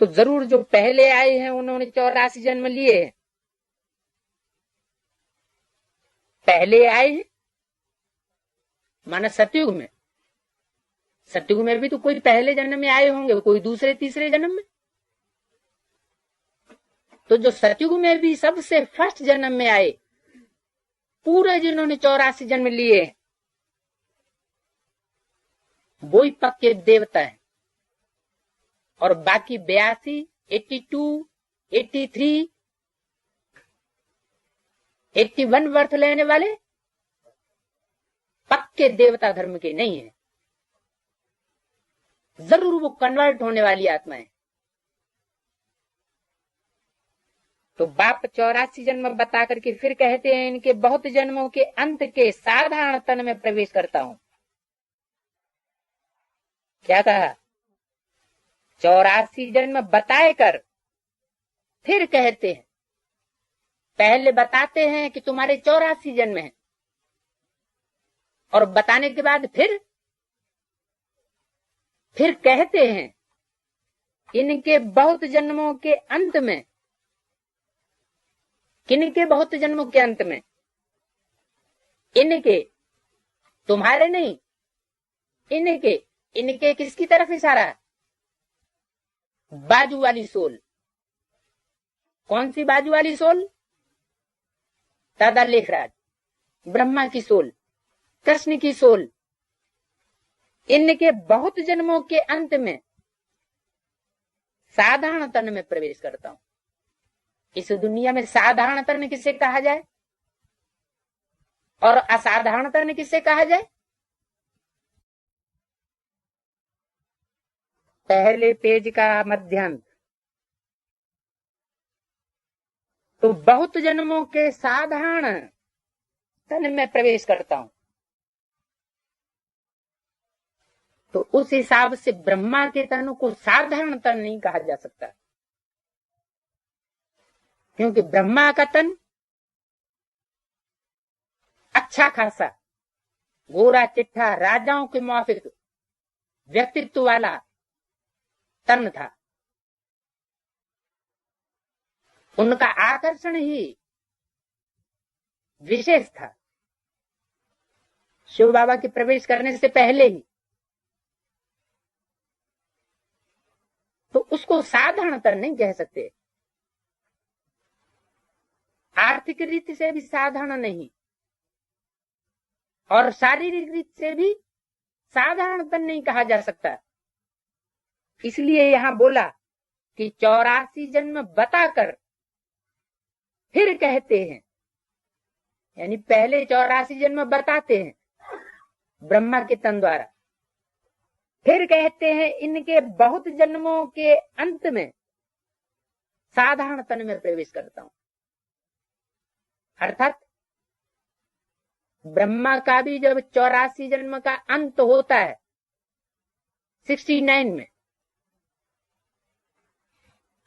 तो जरूर जो पहले आए हैं उन्होंने 84 जन्म लिए हैं। पहले आए हैं माना सतयुग में, सतयुग में भी तो कोई पहले जन्म में आए होंगे, कोई दूसरे तीसरे जन्म में। तो जो सतयुग में भी सबसे फर्स्ट जन्म में आए, पूरे जिन्होंने 84 जन्म लिए, वो ही पक्के देवता है। और बाकी 82, 82, 83, 81 वर्थ लेने वाले पक्के देवता धर्म के नहीं है। जरूर वो कन्वर्ट होने वाली आत्मा है। तो बाप 84 जन्म बता करके फिर कहते हैं इनके बहुत जन्मों के अंत के साधारण तन में प्रवेश करता हूं। क्या कहा? 84 जन्म बताए कर फिर कहते हैं, पहले बताते हैं कि तुम्हारे 84 जन्म हैं, और बताने के बाद फिर कहते हैं इनके बहुत जन्मों के अंत में, किनके बहुत जन्मों के अंत में? इनके, तुम्हारे नहीं, इनके। इनके किसकी तरफ इशारा है? बाजू वाली सोल। कौन सी बाजू वाली सोल? दादा लेखराज, ब्रह्मा की सोल, कृष्ण की सोल। इनके बहुत जन्मों के अंत में साधारण तन में प्रवेश करता हूं। इस दुनिया में साधारण तन किसे कहा जाए और असाधारण तन किसे कहा जाए? पहले पेज का मध्यांत। तो बहुत जन्मों के साधारण तन में प्रवेश करता हूं। तो उस हिसाब से ब्रह्मा के तन को साधारण तन नहीं कहा जा सकता, क्योंकि ब्रह्मा का तन अच्छा खासा गोरा चिट्ठा राजाओं के मुआफिक व्यक्तित्व वाला तन था। उनका आकर्षण ही विशेष था शिव बाबा के प्रवेश करने से पहले ही। तो उसको साधारण तन नहीं कह सकते, आर्थिक रीति से भी साधारण नहीं और शारीरिक रीति से भी साधारण तन नहीं कहा जा सकता। इसलिए यहां बोला कि 84 जन्म बताकर फिर कहते हैं, यानी पहले 84 जन्म बताते हैं ब्रह्मा के तन द्वारा, फिर कहते हैं इनके बहुत जन्मों के अंत में साधारण तन में प्रवेश करता हूं। अर्थात ब्रह्मा का भी जब 84 जन्म का अंत होता है 69 में,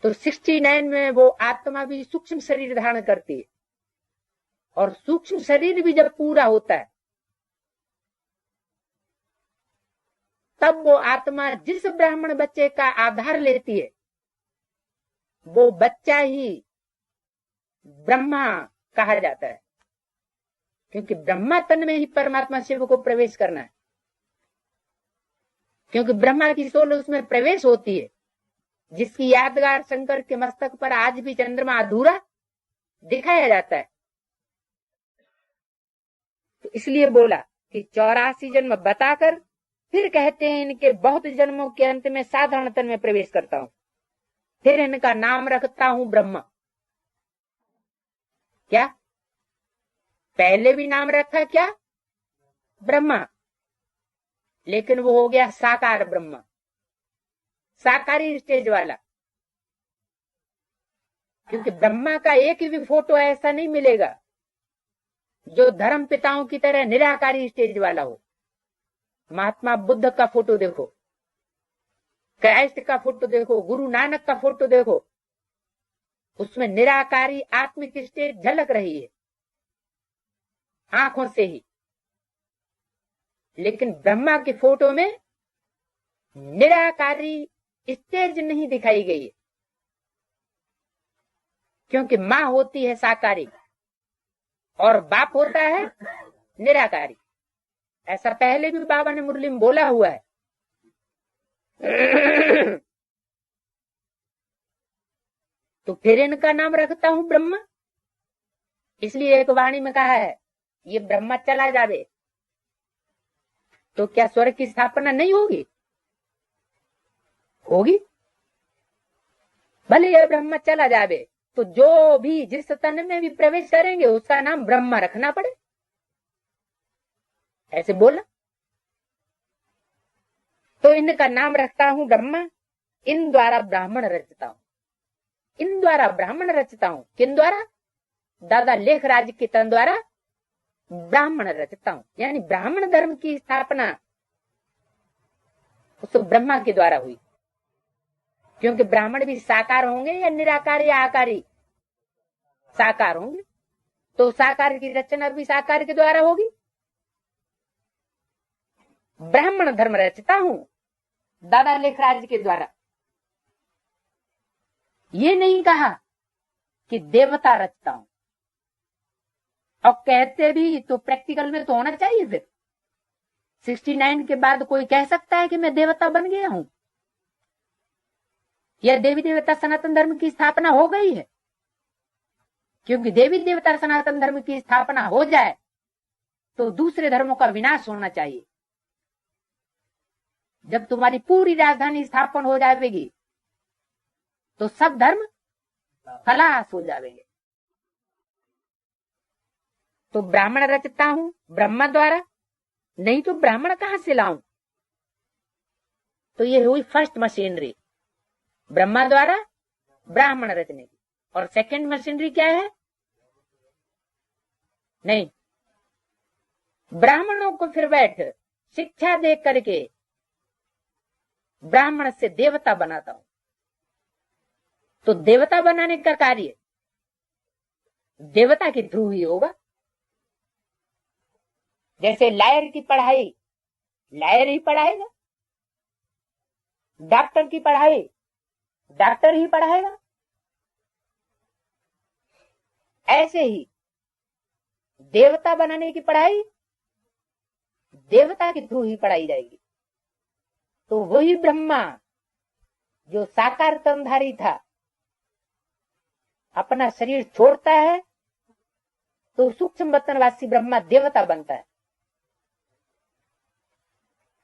तो 69 में वो आत्मा भी सूक्ष्म शरीर धारण करती है, और सूक्ष्म शरीर भी जब पूरा होता है तब वो आत्मा जिस ब्राह्मण बच्चे का आधार लेती है वो बच्चा ही ब्रह्मा कहा जाता है, क्योंकि ब्रह्मा तन में ही परमात्मा शिव को प्रवेश करना है। क्योंकि ब्रह्मा की सोल उसमें प्रवेश होती है, जिसकी यादगार शंकर के मस्तक पर आज भी चंद्रमा अधूरा दिखाया जाता है। तो इसलिए बोला कि 84 जन्म बताकर फिर कहते हैं इनके बहुत जन्मों के अंत में साधारण तन में प्रवेश करता हूं, फिर इनका नाम रखता हूं ब्रह्मा। क्या पहले भी नाम रखा? क्या ब्रह्मा, लेकिन वो हो गया साकार ब्रह्मा, साकारी स्टेज वाला। क्योंकि ब्रह्मा का एक भी फोटो ऐसा नहीं मिलेगा जो धर्म पिताओं की तरह निराकारी स्टेज वाला हो। महात्मा बुद्ध का फोटो देखो, क्राइस्ट का फोटो देखो, गुरु नानक का फोटो देखो, उसमें निराकारी आत्मिक स्टेज झलक रही है आंखों से ही। लेकिन ब्रह्मा के फोटो में निराकारी स्टेज नहीं दिखाई गई है, क्योंकि माँ होती है साकारी और बाप होता है निराकारी। ऐसा पहले भी बाबा ने मुरली में बोला हुआ है। तो फिर इनका नाम रखता हूं ब्रह्मा, इसलिए एक वाणी में कहा है ये ब्रह्मा चला जावे तो क्या स्वर्ग की स्थापना नहीं होगी? होगी। भले यह ब्रह्मा चला जावे तो जो भी जिस तन में भी प्रवेश करेंगे उसका नाम ब्रह्मा रखना पड़े, ऐसे बोला। तो इनका नाम रखता हूं ब्रह्मा, इन द्वारा ब्राह्मण रचता हूं, इन द्वारा ब्राह्मण रचता हूं। किन द्वारा? दादा लेखराज के तन द्वारा ब्राह्मण रचता हूं, यानी ब्राह्मण धर्म की स्थापना उस ब्रह्मा के द्वारा हुई। क्योंकि ब्राह्मण भी साकार होंगे या निराकार या आकारी? साकार होंगे, तो साकार की रचना भी साकार के द्वारा होगी। ब्राह्मण धर्म रचता हूं दादा लेखराज के द्वारा। ये नहीं कहा कि देवता रचता हूं, और कहते भी तो प्रैक्टिकल में तो होना चाहिए। फिर 69 के बाद कोई कह सकता है कि मैं देवता बन गया हूं, या देवी देवता सनातन धर्म की स्थापना हो गई है? क्योंकि देवी देवता सनातन धर्म की स्थापना हो जाए तो दूसरे धर्मों का विनाश होना चाहिए। जब तुम्हारी पूरी राजधानी स्थापन हो जाएगी तो सब धर्म खलास हो जाएंगे। तो ब्राह्मण रचता हूं ब्रह्मा द्वारा, नहीं तो ब्राह्मण कहां से लाऊं? तो ये हुई फर्स्ट मशीनरी, ब्रह्मा द्वारा ब्राह्मण रचने की। और सेकंड मशीनरी क्या है? नहीं, ब्राह्मणों को फिर बैठ शिक्षा दे करके ब्राह्मण से देवता बनाता हूं। तो देवता बनाने का कार्य देवता के थ्रू ही होगा। जैसे लायर की पढ़ाई लायर ही पढ़ाएगा, डॉक्टर की पढ़ाई डॉक्टर ही पढ़ाएगा, ऐसे ही देवता बनाने की पढ़ाई देवता के थ्रू ही पढ़ाई जाएगी। तो वही ब्रह्मा जो साकार तनधारी था अपना शरीर छोड़ता है तो सूक्ष्म वतनवासी ब्रह्मा देवता बनता है।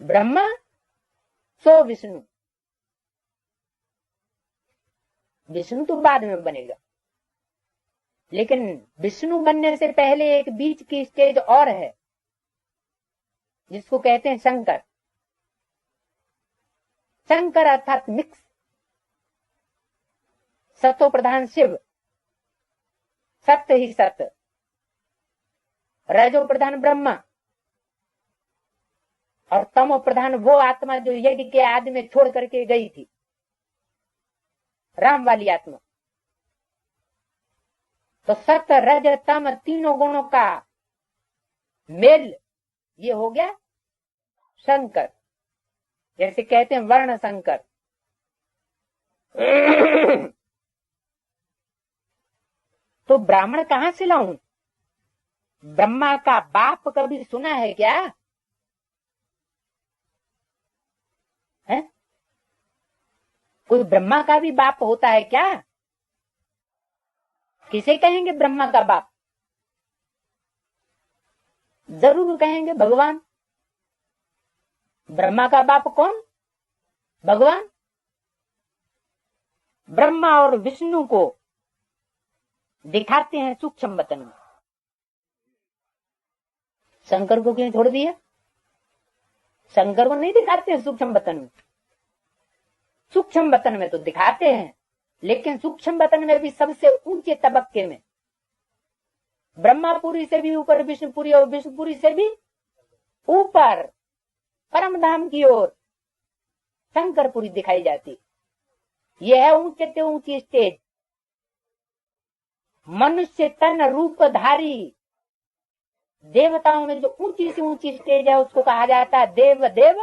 ब्रह्मा सो विष्णु, विष्णु तो बाद में बनेगा, लेकिन विष्णु बनने से पहले एक बीच की स्टेज और है जिसको कहते हैं शंकर। शंकर अर्थात मिक्स, सतो प्रधान शिव, सत्य ही सत्य, रजो प्रधान ब्रह्मा और तमो प्रधान वो आत्मा जो यज्ञ के आदि में छोड़ करके गई थी, राम वाली आत्मा। तो सत्य रज तम तीनों गुणों का मेल ये हो गया शंकर। जैसे कहते हैं वर्ण शंकर। तो ब्राह्मण कहां से लाऊं? ब्रह्मा का बाप कभी सुना है क्या? है? कोई ब्रह्मा का भी बाप होता है क्या? किसे कहेंगे ब्रह्मा का बाप? जरूर कहेंगे भगवान। ब्रह्मा का बाप कौन? भगवान। ब्रह्मा और विष्णु को दिखाते हैं सूक्ष्म वतन में। शंकर को क्यों छोड़ दिया? शंकर को नहीं दिखाते हैं सूक्ष्म वतन में। सूक्ष्म वतन में तो दिखाते हैं, लेकिन सूक्ष्म वतन में भी सबसे ऊंचे तबक्के में ब्रह्मापुरी से भी ऊपर विष्णुपुरी और विष्णुपुरी से भी ऊपर परम धाम की ओर शंकरपुरी दिखाई जाती। यह है ऊंचे से ऊंची स्टेज। मनुष्य तन रूपधारी देवताओं में जो ऊंची से ऊंची स्टेज है उसको कहा जाता है देव देव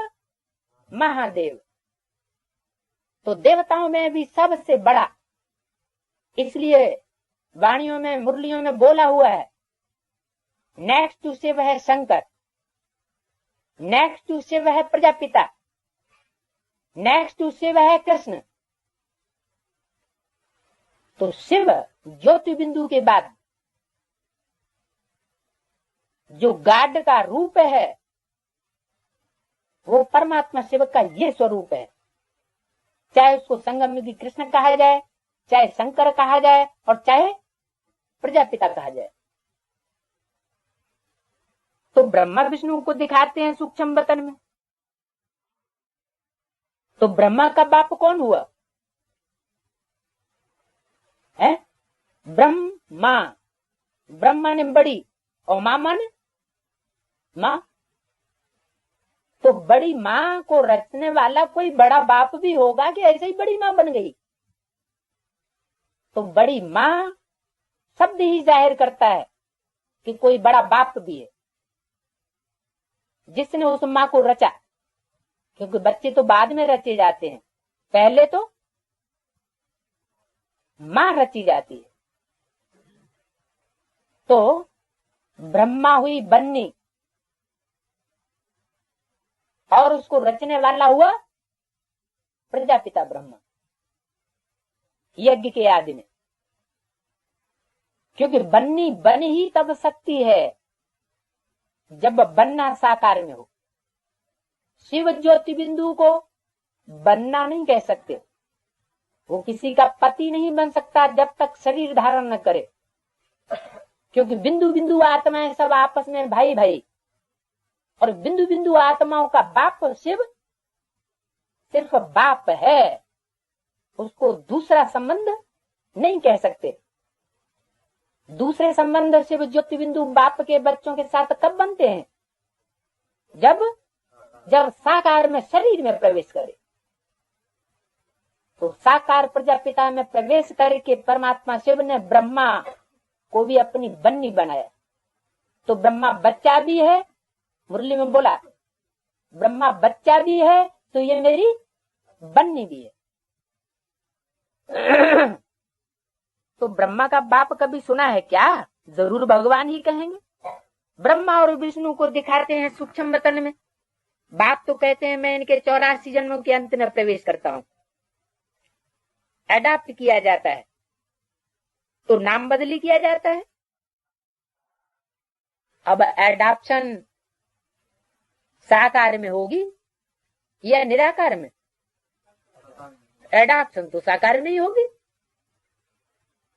महादेव। तो देवताओं में भी सबसे बड़ा, इसलिए वाणियों में, मुरलियों में बोला हुआ है, नेक्स्ट टू शिव है शंकर, नेक्स्ट टू शिव है प्रजापिता, नेक्स्ट टू शिव है कृष्ण। तो शिव ज्योति बिंदु के बाद जो गाड का रूप है वो परमात्मा शिव का ये स्वरूप है। चाहे उसको संगम युगी कृष्ण कहा जाए, चाहे शंकर कहा जाए, और चाहे प्रजापिता कहा जाए। तो ब्रह्मा विष्णु को दिखाते हैं सूक्ष्म वतन में। तो ब्रह्मा का बाप कौन हुआ है? ब्रह्मा। ब्रह्मा ने बड़ी, और मां माने मां। तो बड़ी मां को रचने वाला कोई बड़ा बाप भी होगा कि ऐसे ही बड़ी मां बन गई? तो बड़ी मां शब्द ही जाहिर करता है कि कोई बड़ा बाप भी है जिसने उस मां को रचा। क्योंकि बच्चे तो बाद में रचे जाते हैं, पहले तो मां रची जाती है। तो ब्रह्मा हुई बन्नी, और उसको रचने वाला हुआ प्रजापिता ब्रह्मा, यज्ञ के आदि में। क्योंकि बन्नी बन ही तब सकती है जब बनना साकार में हो। शिव ज्योति बिंदु को बनना नहीं कह सकते। वो किसी का पति नहीं बन सकता जब तक शरीर धारण न करे। क्योंकि बिंदु बिंदु आत्माएं सब आपस में भाई भाई, और बिंदु बिंदु आत्माओं का बाप शिव सिर्फ बाप है, उसको दूसरा संबंध नहीं कह सकते। दूसरे संबंध शिव ज्योति बिंदु बाप के बच्चों के साथ कब बनते हैं? जब साकार में शरीर में प्रवेश करे। तो साकार प्रजापिता में प्रवेश करके परमात्मा शिव ने ब्रह्मा को भी अपनी बन्नी बनाया। तो ब्रह्मा बच्चा भी है, मुरली में बोला ब्रह्मा बच्चा भी है, तो ये मेरी बन्नी भी है। तो ब्रह्मा का बाप कभी सुना है क्या? जरूर भगवान ही कहेंगे। ब्रह्मा और विष्णु को दिखाते हैं सूक्ष्म वतन में। बाप तो कहते हैं मैं इनके 84 जन्मों के अंत में प्रवेश करता हूं। अडॉप्ट किया जाता है तो नाम बदली किया जाता है। अब एडॉप्शन साकार में होगी या निराकार में? एडॉप्शन तो साकार में ही होगी।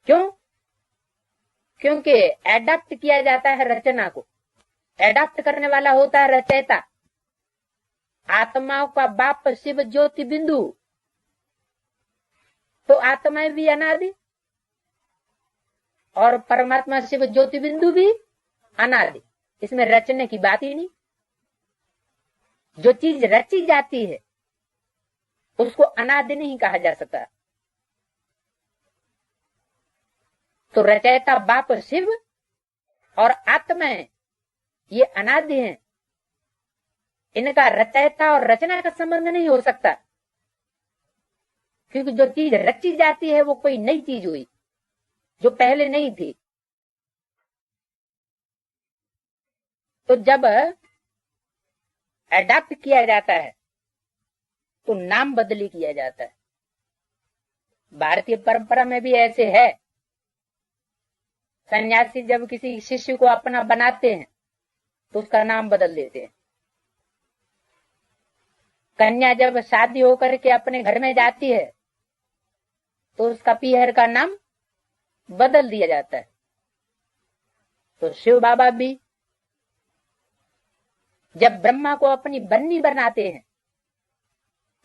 क्यों? क्योंकि एडॉप्ट किया जाता है रचना को। एडॉप्ट करने वाला होता है रचयिता। आत्माओं का बाप शिव ज्योति बिंदु, तो आत्माएं भी अनादि और परमात्मा शिव ज्योति बिंदु भी अनादि। इसमें रचने की बात ही नहीं। जो चीज रची जाती है उसको अनादि नहीं कहा जा सकता। तो रचयिता बाप शिव और आत्माएं ये अनादि हैं। इनका रचयिता और रचना का संबंध नहीं हो सकता। क्योंकि जो चीज रची जाती है वो कोई नई चीज हुई जो पहले नहीं थी। तो जब अडॉप्ट किया जाता है तो नाम बदली किया जाता है। भारतीय परंपरा में भी ऐसे है। सन्यासी जब किसी शिष्य को अपना बनाते हैं तो उसका नाम बदल देते हैं। कन्या जब शादी होकर के अपने घर में जाती है तो उसका पीहर का नाम बदल दिया जाता है। तो शिव बाबा भी जब ब्रह्मा को अपनी बन्नी बनाते हैं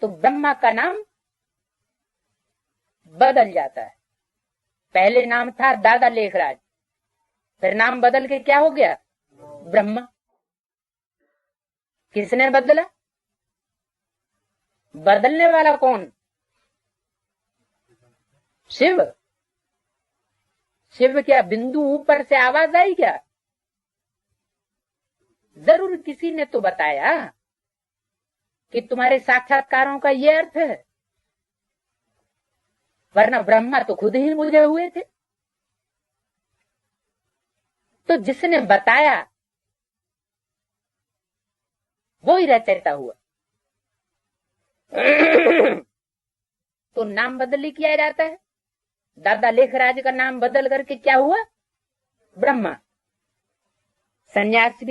तो ब्रह्मा का नाम बदल जाता है। पहले नाम था दादा लेखराज, फिर नाम बदल के क्या हो गया? ब्रह्मा। किसने बदला? बदलने वाला कौन? शिव। शिव क्या बिंदु ऊपर से आवाज आई क्या? जरूर किसी ने तो बताया कि तुम्हारे साक्षात्कारों का ये अर्थ है। वरना ब्रह्मा तो खुद ही मुझे हुए थे। तो जिसने बताया वो ही रचयिता हुआ। तो नाम बदली किया जाता है। दादा लेखराज का नाम बदल करके क्या हुआ? ब्रह्मा। सन्यासी